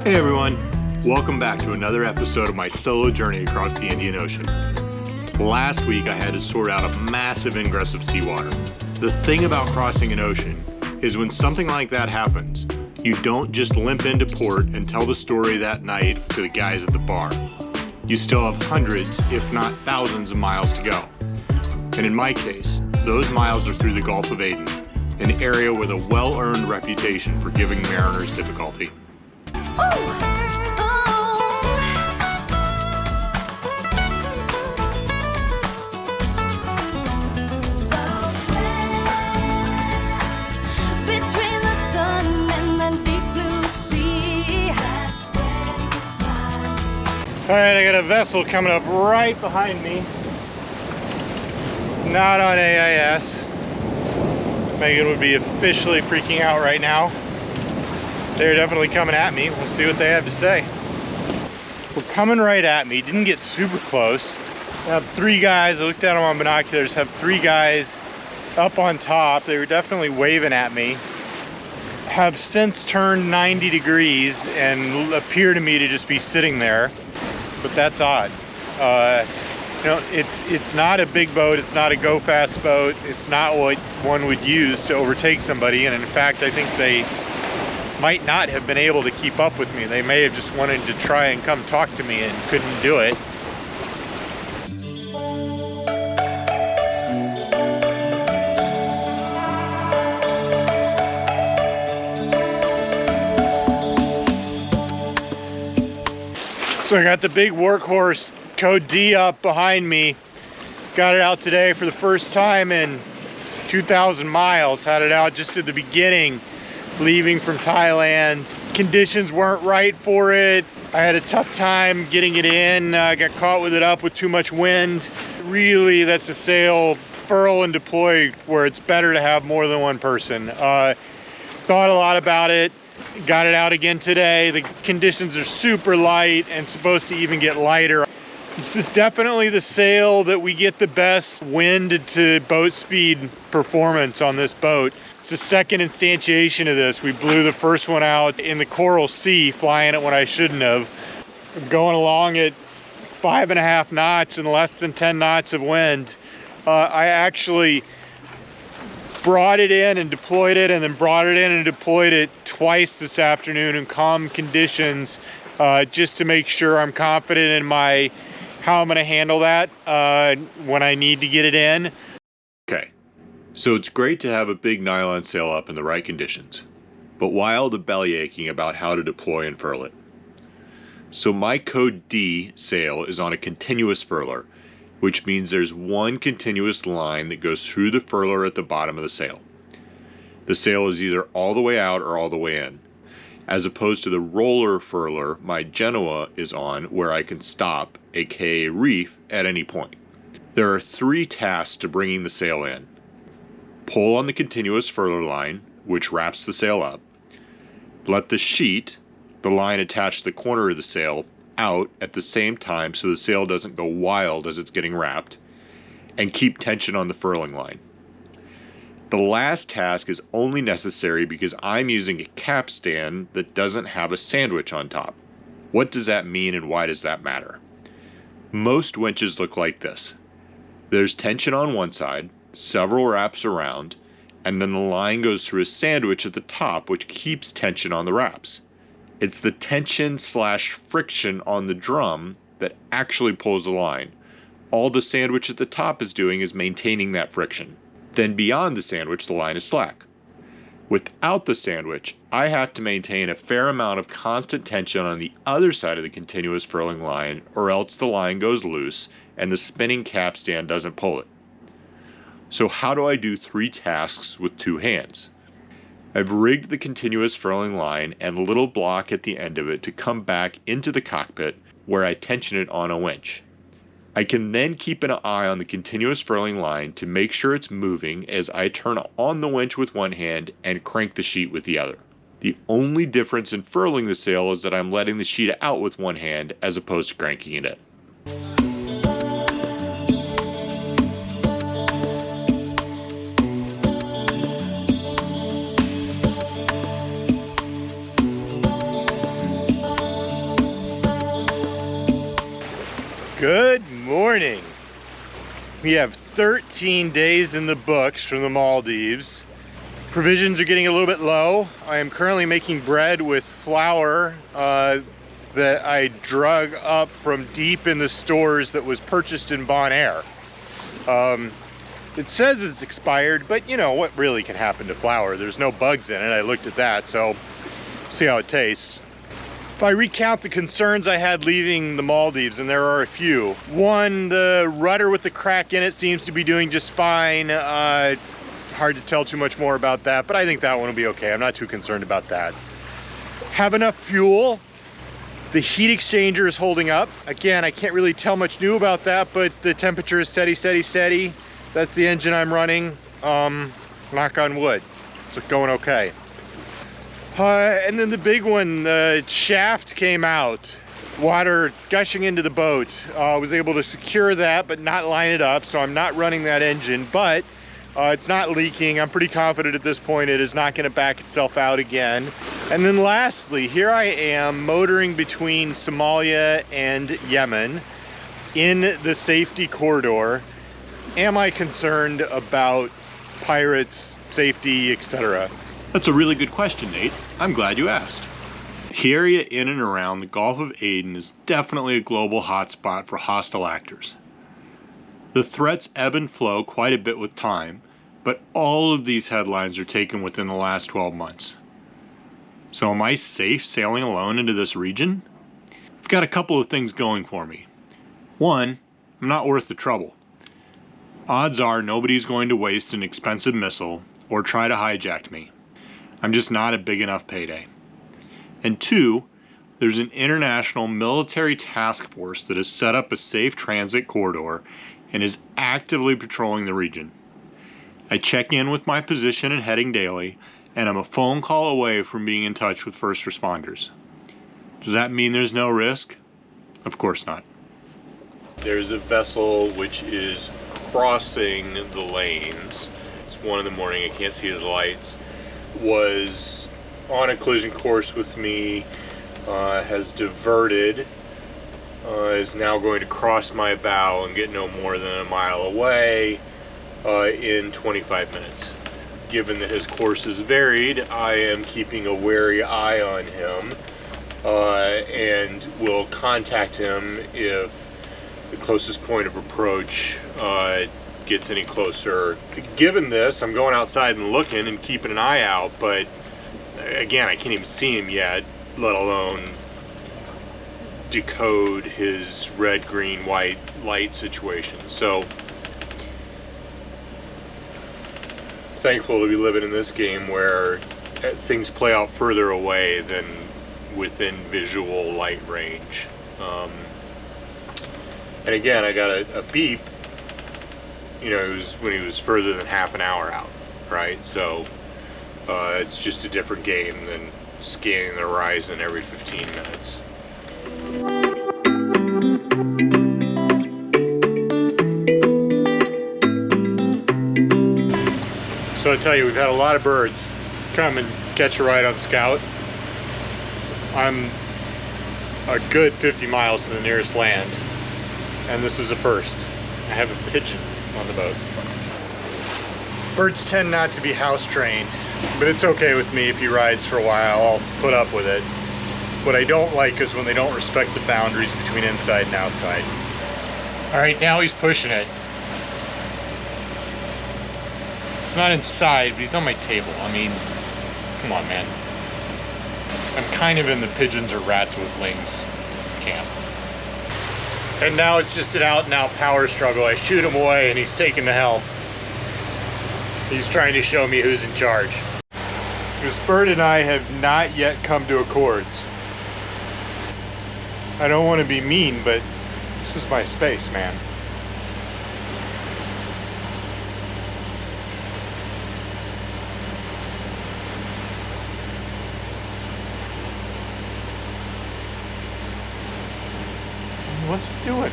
Hey everyone, welcome back to another episode of my solo journey across the Indian Ocean. Last week I had to sort out a massive ingress of seawater. The thing about crossing an ocean is when something like that happens, you don't just limp into port and tell the story that night to the guys at the bar. You still have hundreds, if not thousands of miles to go. And in my case, those miles are through the Gulf of Aden, an area with a well-earned reputation for giving mariners difficulty. Alright, I got a vessel coming up right behind me. Not on AIS. Megan would be officially freaking out right now. They're definitely coming at me. We'll see what they have to say. We're coming right at me. Didn't get super close. I have three guys. I looked at them on binoculars. Have three guys up on top. They were definitely waving at me. Have since turned 90 degrees and appear to me to just be sitting there. But that's odd. You know, it's not a big boat. It's not a go fast boat. It's not what one would use to overtake somebody. And in fact, I think they might not have been able to keep up with me. They may have just wanted to try and come talk to me and couldn't do it. So I got the big workhorse Code D up behind me. Got it out today for the first time in 2,000 miles. Had it out just at the beginning, leaving from Thailand. Conditions weren't right for it. I had a tough time getting it in. Got caught with it up with too much wind. Really, that's a sail furl and deploy where it's better to have more than one person. Thought a lot about it. Got it out again today. The conditions are super light and supposed to even get lighter. This is definitely the sail that we get the best wind to boat speed performance on this boat. It's the second instantiation of this. We blew the first one out in the Coral Sea, flying it when I shouldn't have. Going along at 5.5 knots and less than 10 knots of wind. I actually brought it in and deployed it, and then brought it in and deployed it twice this afternoon in calm conditions, just to make sure I'm confident in how I'm gonna handle that when I need to get it in. Okay, so it's great to have a big nylon sail up in the right conditions, but why all the belly aching about how to deploy and furl it? So my Code D sail is on a continuous furler, which means there's one continuous line that goes through the furler at the bottom of the sail. The sail is either all the way out or all the way in, as opposed to the roller furler my Genoa is on, where I can stop, aka reef, at any point. There are three tasks to bringing the sail in. Pull on the continuous furler line, which wraps the sail up. Let the sheet, the line attached to the corner of the sail, out at the same time so the sail doesn't go wild as it's getting wrapped, and keep tension on the furling line. The last task is only necessary because I'm using a capstan that doesn't have a sandwich on top. What does that mean and why does that matter? Most winches look like this. There's tension on one side, several wraps around, and then the line goes through a sandwich at the top which keeps tension on the wraps. It's the tension/friction on the drum that actually pulls the line. All the sandwich at the top is doing is maintaining that friction. Then beyond the sandwich, the line is slack. Without the sandwich, I have to maintain a fair amount of constant tension on the other side of the continuous furling line, or else the line goes loose and the spinning capstan doesn't pull it. So how do I do three tasks with two hands? I've rigged the continuous furling line and a little block at the end of it to come back into the cockpit where I tension it on a winch. I can then keep an eye on the continuous furling line to make sure it's moving as I turn on the winch with one hand and crank the sheet with the other. The only difference in furling the sail is that I'm letting the sheet out with one hand as opposed to cranking it in. Good morning. We have 13 days in the books from the Maldives. Provisions are getting a little bit low. I am currently making bread with flour that I drug up from deep in the stores that was purchased in Bonaire. It says it's expired, but you know what really can happen to flour? There's no bugs in it. I looked at that, so see how it tastes. If I recount the concerns I had leaving the Maldives, and there are a few. One, the rudder with the crack in it seems to be doing just fine. Hard to tell too much more about that, but I think that one will be okay. I'm not too concerned about that. Have enough fuel. The heat exchanger is holding up. Again, I can't really tell much new about that, but the temperature is steady, steady, steady. That's the engine I'm running. Knock on wood. It's going okay. And then the big one, the shaft came out. Water gushing into the boat. I was able to secure that, but not line it up, so I'm not running that engine, but it's not leaking. I'm pretty confident at this point it is not going to back itself out again. And then lastly, here I am motoring between Somalia and Yemen in the safety corridor. Am I concerned about pirates, safety, etc.? That's a really good question, Nate. I'm glad you asked. The area in and around the Gulf of Aden is definitely a global hotspot for hostile actors. The threats ebb and flow quite a bit with time, but all of these headlines are taken within the last 12 months. So am I safe sailing alone into this region? I've got a couple of things going for me. One, I'm not worth the trouble. Odds are nobody's going to waste an expensive missile or try to hijack me. I'm just not a big enough payday. And two, there's an international military task force that has set up a safe transit corridor and is actively patrolling the region. I check in with my position and heading daily, and I'm a phone call away from being in touch with first responders. Does that mean there's no risk? Of course not. There's a vessel which is crossing the lanes. It's 1 in the morning, I can't see his lights. Was on a collision course with me, has diverted, is now going to cross my bow and get no more than a mile away in 25 minutes. Given that his course is varied, I am keeping a wary eye on him and will contact him if the closest point of approach gets any closer. Given this, I'm going outside and looking and keeping an eye out, but again, I can't even see him yet, let alone decode his red, green, white light situation. So thankful to be living in this game where things play out further away than within visual light range. And again, I got a beep, you know, it was when he was further than half an hour out, right? So it's just a different game than scanning the horizon every 15 minutes. So I tell you, we've had a lot of birds come and catch a ride on Scout. I'm a good 50 miles to the nearest land, and this is a first. I have a pigeon on the boat. Birds tend not to be house trained, but it's okay with me if he rides for a while. I'll put up with it. What I don't like is when they don't respect the boundaries between inside and outside. All right, now he's pushing it. It's not inside, but he's on my table. I mean, come on, man. I'm kind of in the pigeons or rats with wings camp. And now it's just an out and out power struggle. I shoot him away and he's taking the helm. He's trying to show me who's in charge. This bird and I have not yet come to accords. I don't want to be mean, but this is my space, man. What's it doing?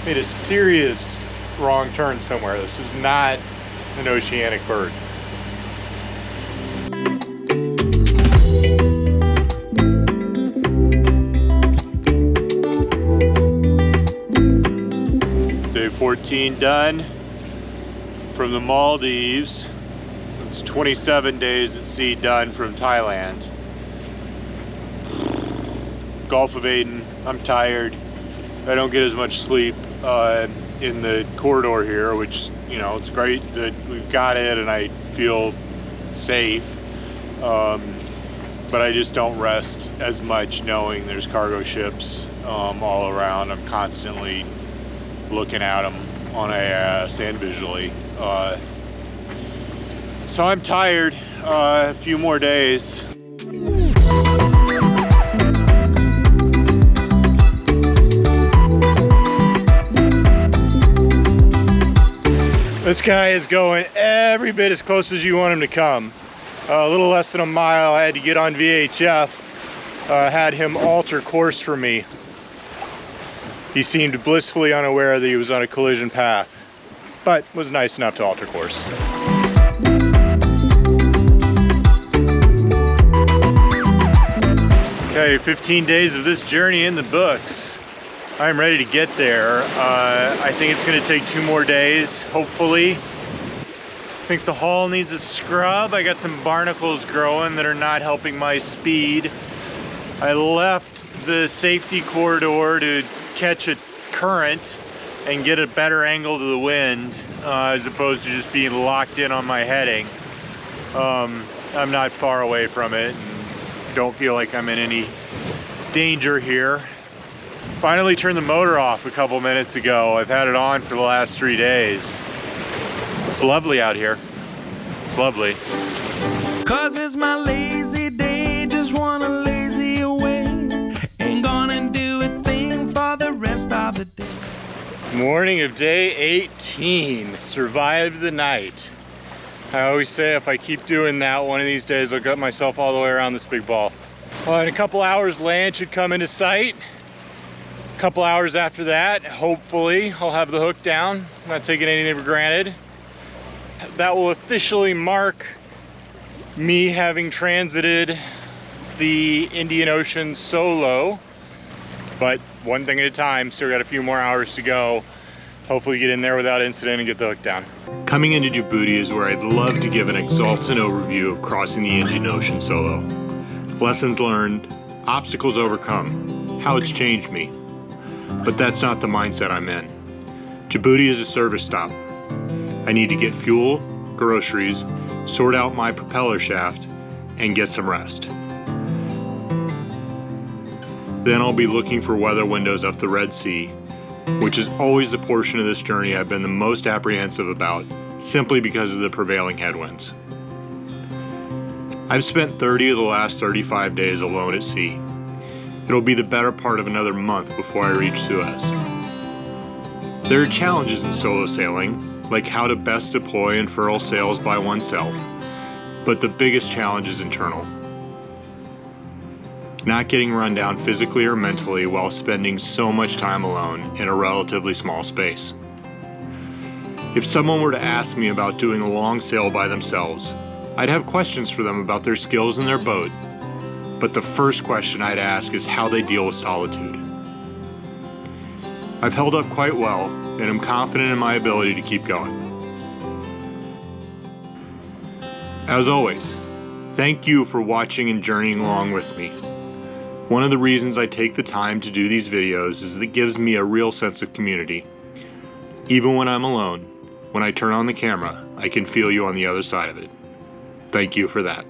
Made a serious wrong turn somewhere. This is not an oceanic bird. 14 done from the Maldives. It's 27 days at sea done from Thailand. Gulf of Aden, I'm tired. I don't get as much sleep in the corridor here, which, you know, it's great that we've got it and I feel safe. But I just don't rest as much knowing there's cargo ships all around. I'm constantly looking at them on a stand visually. So I'm tired. A few more days. This guy is going every bit as close as you want him to come. A little less than a mile. I had to get on VHF. Had him alter course for me. He seemed blissfully unaware that he was on a collision path, but was nice enough to alter course. Okay, 15 days of this journey in the books. I'm ready to get there. I think it's gonna take 2 more days, hopefully. I think the hull needs a scrub. I got some barnacles growing that are not helping my speed. I left the safety corridor to catch a current and get a better angle to the wind as opposed to just being locked in on my heading. I'm not far away from it and don't feel like I'm in any danger here. Finally turned the motor off a couple minutes ago. I've had it on for the last 3 days. It's lovely out here. It's lovely. 'Cause it's my lazy day, just wanna lazy away. Ain't gonna do a thing for the rest of the day. Morning of day 18. Survived the night. I always say if I keep doing that, one of these days I'll get myself all the way around this big ball. Well, in a couple hours, land should come into sight. A couple hours after that, hopefully, I'll have the hook down. I'm not taking anything for granted. That will officially mark me having transited the Indian Ocean solo. But one thing at a time, still got a few more hours to go. Hopefully get in there without incident and get the hook down. Coming into Djibouti is where I'd love to give an exultant overview of crossing the Indian Ocean solo. Lessons learned, obstacles overcome, how it's changed me. But that's not the mindset I'm in. Djibouti is a service stop. I need to get fuel, groceries, sort out my propeller shaft, and get some rest. Then I'll be looking for weather windows up the Red Sea, which is always the portion of this journey I've been the most apprehensive about, simply because of the prevailing headwinds. I've spent 30 of the last 35 days alone at sea. It'll be the better part of another month before I reach Suez. There are challenges in solo sailing, like how to best deploy and furl sails by oneself, but the biggest challenge is internal. Not getting run down physically or mentally while spending so much time alone in a relatively small space. If someone were to ask me about doing a long sail by themselves, I'd have questions for them about their skills in their boat, but the first question I'd ask is how they deal with solitude. I've held up quite well, and I'm confident in my ability to keep going. As always, thank you for watching and journeying along with me. One of the reasons I take the time to do these videos is that it gives me a real sense of community. Even when I'm alone, when I turn on the camera, I can feel you on the other side of it. Thank you for that.